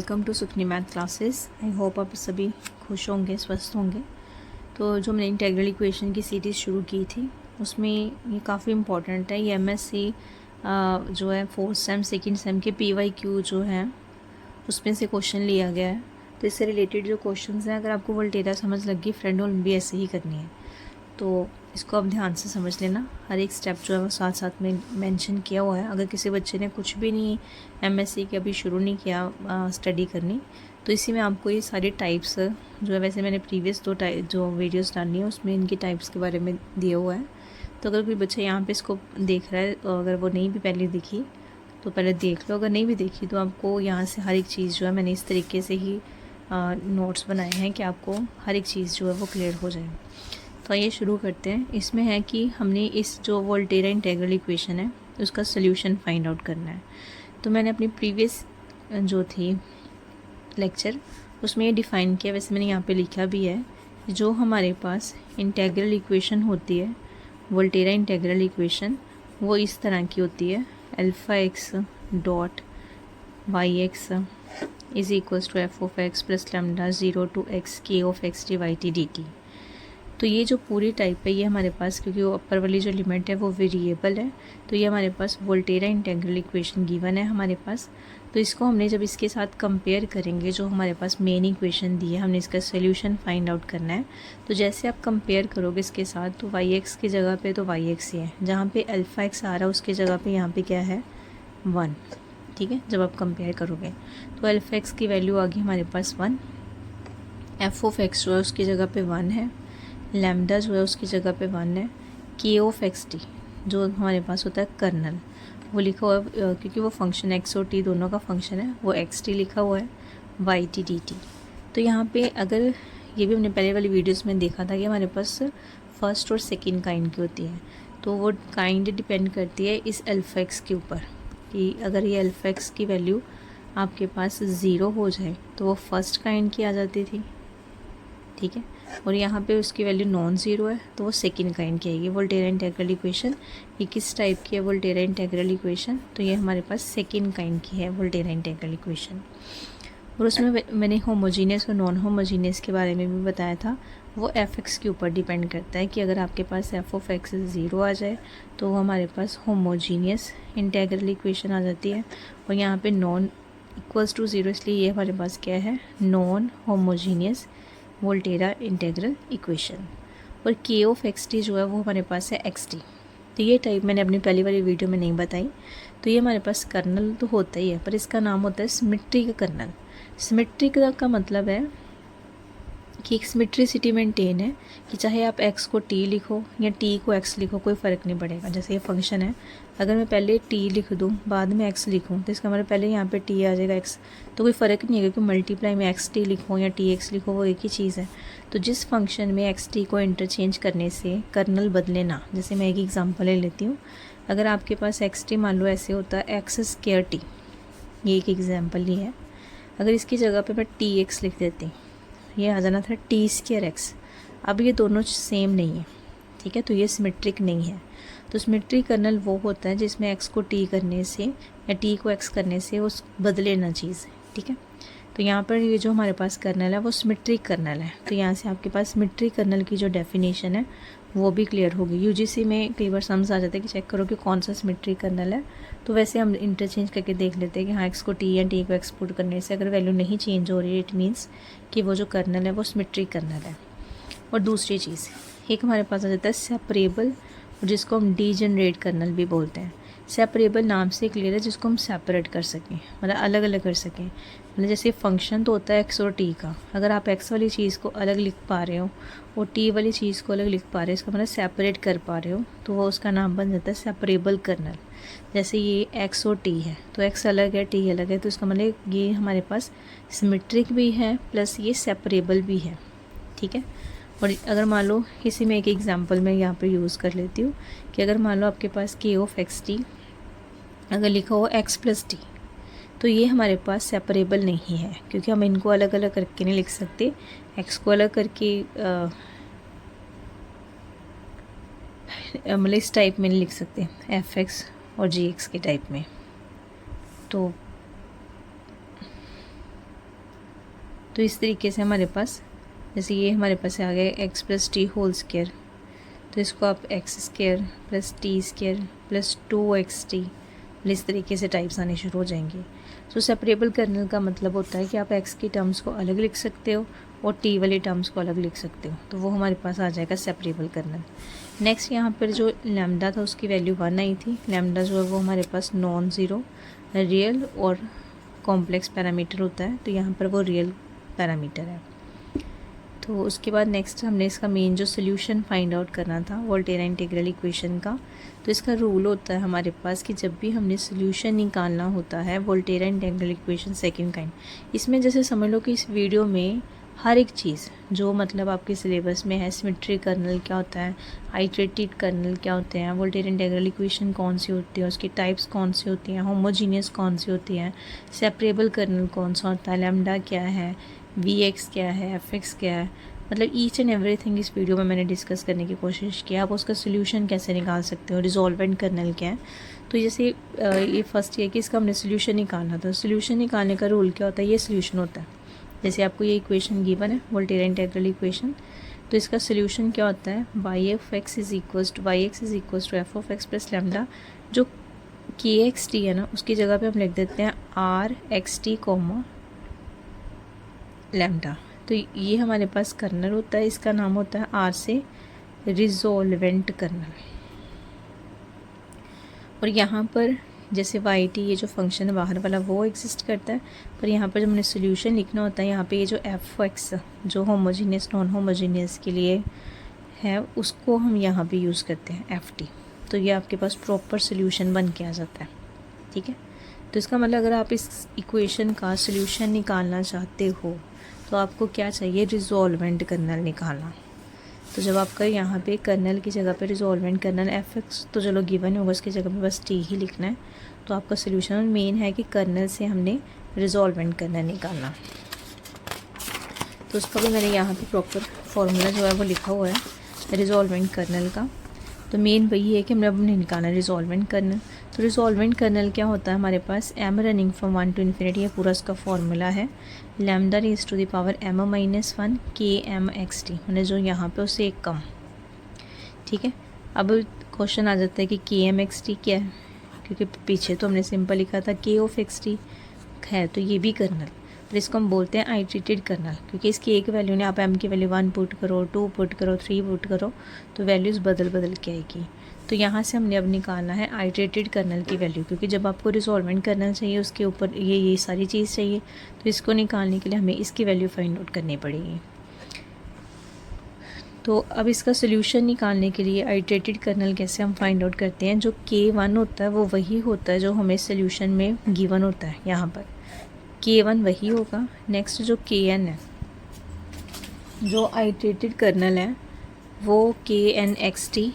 Welcome to Sukhni math classes. I hope आप सभी खुश होंगे, स्वस्थ होंगे। तो जो मैंने इंटीग्रल इक्वेशन की सीरीज़ शुरू की थी उसमें ये काफ़ी इम्पॉर्टेंट है। ये एमएससी जो है फोर्थ सेम सेकंड सेम के PYQ जो है उसमें से क्वेश्चन लिया गया है। तो इससे रिलेटेड जो क्वेश्चंस हैं, अगर आपको वोल्टेरा समझ लगी फ्रेंड और भी ऐसे ही करनी है तो इसको आप ध्यान से समझ लेना। हर एक स्टेप जो है वो साथ साथ में मेंशन किया हुआ है। अगर किसी बच्चे ने कुछ भी नहीं एमएससी के अभी शुरू नहीं किया स्टडी करनी, तो इसी में आपको ये सारे टाइप्स जो है, वैसे मैंने प्रीवियस जो वीडियोस डालनी है उसमें इनकी टाइप्स के बारे में दिया हुआ है। तो अगर कोई बच्चा यहाँ पे इसको देख रहा है, अगर वो नहीं भी पहले दिखी तो पहले देख लो, अगर नहीं भी देखी तो आपको यहाँ से हर एक चीज़ जो है, मैंने इस तरीके से ही नोट्स बनाए हैं कि आपको हर एक चीज़ जो है वो क्लियर हो जाए। तो आइए शुरू करते हैं। इसमें है कि हमने इस जो वोल्टेरा इंटीग्रल इक्वेशन है उसका सोल्यूशन फाइंड आउट करना है। तो मैंने अपनी प्रीवियस जो थी लेक्चर उसमें ये डिफ़ाइन किया, वैसे मैंने यहाँ पे लिखा भी है। जो हमारे पास इंटीग्रल इक्वेशन होती है, वोल्टेरा इंटीग्रल इक्वेशन, वो इस तरह की होती है। Alpha X dot Y X is equals to F of X plus lambda 0 to X के of X D Y T D T. तो ये जो पूरी टाइप है ये हमारे पास, क्योंकि वो अपर वाली जो लिमिट है वो वेरिएबल है, तो ये हमारे पास वोल्टेरा इंटीग्रल इक्वेशन गिवन है हमारे पास। तो इसको हमने जब इसके साथ कंपेयर करेंगे, जो हमारे पास मेन इक्वेशन दी है, हमने इसका सोल्यूशन फाइंड आउट करना है। तो जैसे आप कंपेयर करोगे इसके साथ, तो वाई एक्स की जगह पे तो वाई एक्स ही है, जहाँ पे अल्फ़ा एक्स आ रहा है उसकी जगह पे यहाँ पे क्या है 1। ठीक है, जब आप कंपेयर करोगे तो अल्फ़ा एक्स की वैल्यू आ गई हमारे पास 1, एफ ऑफ एक्स जो है उसकी जगह पे 1 है, लैम्डा जो है उसकी जगह पे 1 है, के ऑफ एक्स टी जो हमारे पास होता है कर्नल, वो लिखा हुआ है क्योंकि वो फंक्शन एक्स और टी दोनों का फंक्शन है, वो एक्स टी लिखा हुआ है, वाई टी डी टी। तो यहाँ पे अगर ये भी हमने पहले वाली वीडियोस में देखा था कि हमारे पास फर्स्ट और सेकंड काइंड की होती है, तो वो काइंड डिपेंड करती है इस अल्फ़ा एक्स के ऊपर, कि अगर ये अल्फ़ा एक्स की वैल्यू आपके पास 0 हो जाए तो वो फर्स्ट काइंड की आ जाती थी। ठीक है, और यहाँ पे उसकी वैल्यू नॉन ज़ीरो है तो वो सेकंड काइंड की आएगी। वोल्टेरा इंटीग्रल इक्वेशन ये किस टाइप की है? वोल्टेरा इंटीग्रल इक्वेशन, तो ये हमारे पास सेकंड काइंड की है वोल्टेरा इंटीग्रल इक्वेशन। और उसमें मैंने होमोजीनियस और नॉन होमोजीनियस के बारे में भी बताया था। वो एफ एक्स के ऊपर डिपेंड करता है कि अगर आपके पास एफ ऑफ एक्स 0 आ जाए तो वो हमारे पास होमोजीनियस इंटीग्रल इक्वेशन आ जाती है, और यहाँ पे नॉन इक्वल्स टू 0, इसलिए ये हमारे पास क्या है non homogeneous Volterra integral equation. और के ऑफ एक्स टी जो है वो हमारे पास है एक्स टी। तो ये टाइप मैंने अपनी पहली वाली वीडियो में नहीं बताई। तो ये हमारे पास कर्नल तो होता ही है, पर इसका नाम होता है सिमेट्री का कर्नल। सिमेट्री का मतलब है कि एक सिमेट्रिसिटी मेंटेन है, कि चाहे आप x को t लिखो या t को x लिखो, कोई फ़र्क नहीं पड़ेगा। जैसे ये फंक्शन है, अगर मैं पहले t लिख दूँ बाद में x लिखूँ तो इसका मतलब पहले यहाँ पे t आ जाएगा, x तो कोई फ़र्क नहीं है, क्योंकि मल्टीप्लाई में x t लिखो या t x लिखो वो एक ही चीज़ है। तो जिस फंक्शन में x t को इंटरचेंज करने से कर्नल बदले ना, जैसे मैं एक एग्जाम्पल ले लेती हूँ। अगर आपके पास x t मान लो ऐसे होता है एक्स स्क्वायर t, ये एक एग्जाम्पल ही है। अगर इसकी जगह पर मैं टी एक्स लिख देती, ये आ जाना था टी स्क्वायर एक्स। अब ये दोनों सेम नहीं है, ठीक है, तो ये सिमेट्रिक नहीं है। तो सिमेट्रिक कर्नल वो होता है जिसमें एक्स को टी करने से या टी को एक्स करने से उस बदले ना चीज़, ठीक है। तो यहाँ पर ये जो हमारे पास कर्नल है वो सिमेट्रिक कर्नल है। तो यहाँ से आपके पास सिमेट्रिक कर्नल की जो डेफिनेशन है वो भी क्लियर होगी। यूजीसी में कई बार समझ आ जाता है कि चेक करो कि कौन सा सिमेट्रिक कर्नल है, तो वैसे हम इंटरचेंज करके देख लेते हैं कि हाँ एक्स को टी या टी को एक्स पुट करने से अगर वैल्यू नहीं चेंज हो रही है, इट मीन्स कि वो जो कर्नल है वो सिमेट्रिक कर्नल है। और दूसरी चीज़ एक हमारे पास आ जाता है सेपरेबल, जिसको हम डीजेनरेट कर्नल भी बोलते हैं। सेपरेबल नाम से क्लियर है, जिसको हम सेपरेट कर सकें, मतलब अलग अलग कर सकें। मतलब जैसे फंक्शन तो होता है एक्स और टी का, अगर आप एक्स वाली चीज़ को अलग लिख पा रहे हो और टी वाली चीज़ को अलग लिख पा रहे हो, इसका मतलब सेपरेट कर पा रहे हो, तो वो उसका नाम बन जाता है सेपरेबल कर्नल। जैसे ये एक्स और टी है, तो एक्स अलग है टी अलग है, तो इसका मतलब ये हमारे पास सिमेट्रिक भी है प्लस ये सेपरेबल भी है, ठीक है। और अगर मान लो इसी में एक एग्जांपल मैं यहाँ पे यूज़ कर लेती हूँ कि अगर मान लो आपके पास के ऑफ एक्स टी अगर लिखा हो एक्स प्लस टी, तो ये हमारे पास सेपरेबल नहीं है, क्योंकि हम इनको अलग अलग करके नहीं लिख सकते। एक्स को अलग करके मतलब इस टाइप में नहीं लिख सकते, एफ एक्स और जी एक्स के टाइप में। तो तो इस तरीके से हमारे पास, जैसे ये हमारे पास आ गया x plus T whole square, तो इसको आप X square plus T square plus 2xt, इस तरीके से टाइप्स आने शुरू हो जाएंगे। तो सेपरेबल कर्नल का मतलब होता है कि आप x की टर्म्स को अलग लिख सकते हो और t वाली टर्म्स को अलग लिख सकते हो, तो वो हमारे पास आ जाएगा सेपरेबल कर्नल। नेक्स्ट यहाँ पर जो लैम्डा था उसकी वैल्यू 1 आई थी। लैम्डा जो है वो हमारे पास नॉन ज़ीरो रियल और कॉम्प्लेक्स पैरामीटर होता है, तो यहाँ पर वो रियल पैरामीटर है। तो उसके बाद नेक्स्ट हमने इसका मेन जो सोल्यूशन फाइंड आउट करना था वोल्टेरा इंटीग्रल इक्वेशन का, तो इसका रूल होता है हमारे पास कि जब भी हमने सोल्यूशन निकालना होता है Volterra integral equation second kind, इसमें जैसे समझ लो कि इस वीडियो में हर एक चीज़ जो मतलब आपके सिलेबस में है, सिमेट्रिक कर्नल क्या होता है, आइट्रेटेड कर्नल क्या होते हैं, वोल्टेरा इंटीग्रल इक्वेशन कौन सी होती है, उसकी टाइप्स कौन सी होती हैं, होमोजीनियस कौन सी होती हैं, सेपरेबल कर्नल कौन सा होता है, लैम्डा क्या है, Vx क्या है, Fx क्या है, मतलब ईच एंड एवरीथिंग इस वीडियो में मैंने डिस्कस करने की कोशिश किया। आप उसका सोल्यूशन कैसे निकाल सकते हो, रिजॉल्वेंट कर्नल क्या है। तो जैसे ये फर्स्ट ये कि इसका हमने सोल्यूशन निकालना था। सोल्यूशन निकालने का रूल क्या होता है, ये सोल्यूशन होता है। जैसे आपको ये इक्वेशन गिवन है वोल्टेरा इंटीग्रल इक्वेशन, तो इसका सोल्यूशन क्या होता है, y(x) is equals to f(x) plus lambda, जो kxt है ना उसकी जगह पे हम लिख देते हैं rxt कॉमा लैम्डा। तो ये हमारे पास कर्नल होता है, इसका नाम होता है आर से रिजोल्वेंट कर्नल। और यहाँ पर जैसे वाई टी ये जो फंक्शन है बाहर वाला वो एग्जिस्ट करता है, पर यहाँ पर जब हमने सोल्यूशन लिखना होता है यहाँ पे ये जो f(x) जो होमोजीनियस नॉन होमोजीनियस के लिए है उसको हम यहाँ पे यूज़ करते हैं ft, तो ये आपके पास प्रॉपर सोल्यूशन बन के आ जाता है। ठीक है, तो इसका मतलब अगर आप इस इक्वेशन का सोल्यूशन निकालना चाहते हो तो आपको क्या चाहिए, रिजॉल्वेंट कर्नल निकालना। तो जब आपका यहाँ पे कर्नल की जगह पे रिजॉल्वेंट कर्नल fx तो चलो गिवन होगा, उसकी जगह पे बस t ही लिखना है, तो आपका सोल्यूशन मेन है कि कर्नल से हमने रिजॉल्वेंट कर्नल निकालना। तो उसका भी मैंने यहाँ पे प्रॉपर फार्मूला जो है वो लिखा हुआ है रिजॉल्वेंट कर्नल का। तो मेन वही है कि हमने निकालना है रिजॉल्वेंट कर्नल। तो रिजॉल्वेंट कर्नल क्या होता है हमारे पास, m running from 1 to infinity, ये पूरा इसका फॉर्मूला है lambda raise to the power m-1 kmxt, मैंने जो यहाँ पे उससे एक कम। ठीक है, अब क्वेश्चन आ जाता है कि kmxt क्या है, क्योंकि पीछे तो हमने सिंपल लिखा था k ऑफ xt है, तो ये भी कर्नल, पर इसको हम बोलते हैं आइट्रेटेड कर्नल, क्योंकि इसकी एक वैल्यू ने आप m की वैल्यू 1 पुट करो, 2 पुट करो, 3 पुट करो तो वैल्यूज़ बदल के आएगी। तो यहाँ से हमने अब निकालना है आइट्रेटेड कर्नल की वैल्यू, क्योंकि जब आपको रिजॉल्वेंट कर्नल चाहिए उसके ऊपर ये सारी चीज़ चाहिए, तो इसको निकालने के लिए हमें इसकी वैल्यू फाइंड आउट करनी पड़ेगी। तो अब इसका सोल्यूशन निकालने के लिए आइट्रेटेड कर्नल कैसे हम फाइंड आउट करते हैं, जो k1 होता है वो वही होता है जो हमें सोल्यूशन में गिवन होता है, यहाँ पर k1 वही होगा। नेक्स्ट जो kn है, जो आइट्रेटेड कर्नल है वो knxt